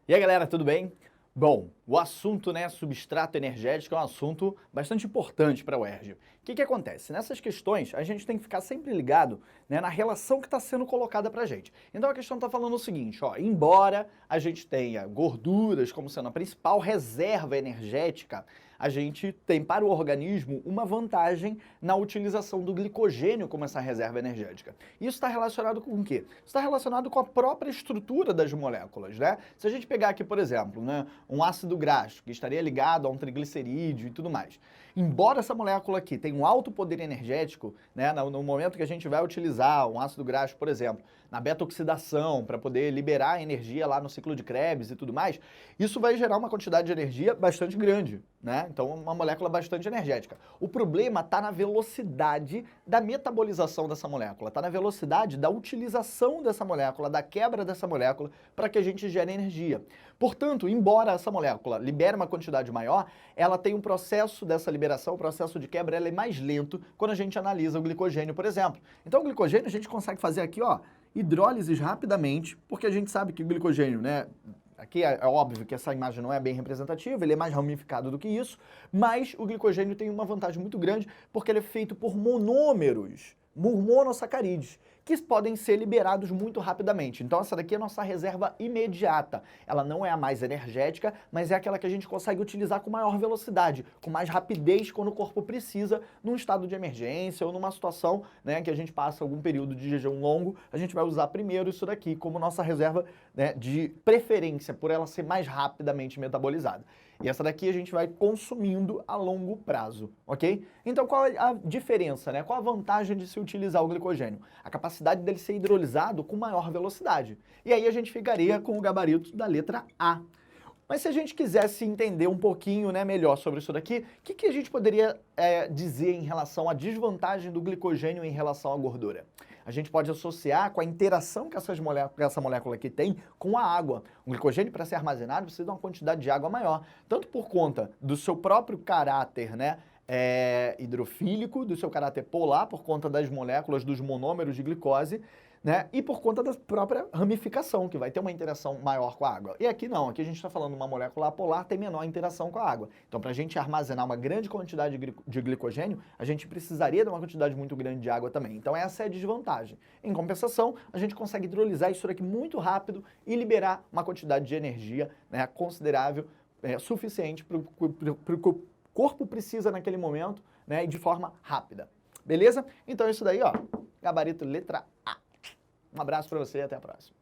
E aí, galera, tudo bem? Bom, o assunto, substrato energético é um assunto bastante importante para a UERJ. O que acontece? Nessas questões, a gente tem que ficar sempre ligado, na relação que está sendo colocada para a gente. Então a questão está falando o seguinte, ó, embora a gente tenha gorduras como sendo a principal reserva energética, a gente tem para o organismo uma vantagem na utilização do glicogênio como essa reserva energética. Isso está relacionado com o quê? Está relacionado com a própria estrutura das moléculas, né? Se a gente pegar aqui, por exemplo, um ácido graxo, que estaria ligado a um triglicerídeo e tudo mais. Embora essa molécula aqui tenha um alto poder energético, no momento que a gente vai utilizar um ácido graxo, por exemplo, na beta-oxidação, para poder liberar energia lá no ciclo de Krebs e tudo mais, isso vai gerar uma quantidade de energia bastante grande, né? Então, uma molécula bastante energética. O problema está na velocidade da metabolização dessa molécula, está na velocidade da utilização dessa molécula, da quebra dessa molécula, para que a gente gere energia. Portanto, embora essa molécula libere uma quantidade maior, ela tem um processo dessa liberação, o processo de quebra, ela é mais lento quando a gente analisa o glicogênio, por exemplo. Então, o glicogênio a gente consegue fazer aqui, ó, hidrólises rapidamente, porque a gente sabe que o glicogênio, aqui é óbvio que essa imagem não é bem representativa, ele é mais ramificado do que isso, mas o glicogênio tem uma vantagem muito grande porque ele é feito por monômeros, monossacarídeos, que podem ser liberados muito rapidamente. Então essa daqui é a nossa reserva imediata. Ela não é a mais energética, mas é aquela que a gente consegue utilizar com maior velocidade, com mais rapidez quando o corpo precisa, num estado de emergência ou numa situação, que a gente passa algum período de jejum longo, a gente vai usar primeiro isso daqui como nossa reserva, de preferência, por ela ser mais rapidamente metabolizada. E essa daqui a gente vai consumindo a longo prazo, ok? Então qual é a diferença, Qual a vantagem de se utilizar o glicogênio? A capacidade dele ser hidrolisado com maior velocidade. E aí a gente ficaria com o gabarito da letra A. Mas se a gente quisesse entender um pouquinho melhor sobre isso daqui, o que a gente poderia dizer em relação à desvantagem do glicogênio em relação à gordura? A gente pode associar com a interação que essa molécula aqui tem com a água. O glicogênio, para ser armazenado, precisa de uma quantidade de água maior, tanto por conta do seu próprio caráter, hidrofílico, do seu caráter polar, por conta das moléculas, dos monômeros de glicose, e por conta da própria ramificação, que vai ter uma interação maior com a água. E aqui não, aqui a gente está falando de uma molécula apolar, tem menor interação com a água. Então, para a gente armazenar uma grande quantidade de glicogênio, a gente precisaria de uma quantidade muito grande de água também. Então, essa é a desvantagem. Em compensação, a gente consegue hidrolisar isso daqui muito rápido e liberar uma quantidade de energia considerável, suficiente para o corpo precisa naquele momento, e de forma rápida. Beleza? Então, isso daí, ó, gabarito letra A. Um abraço para você e até a próxima.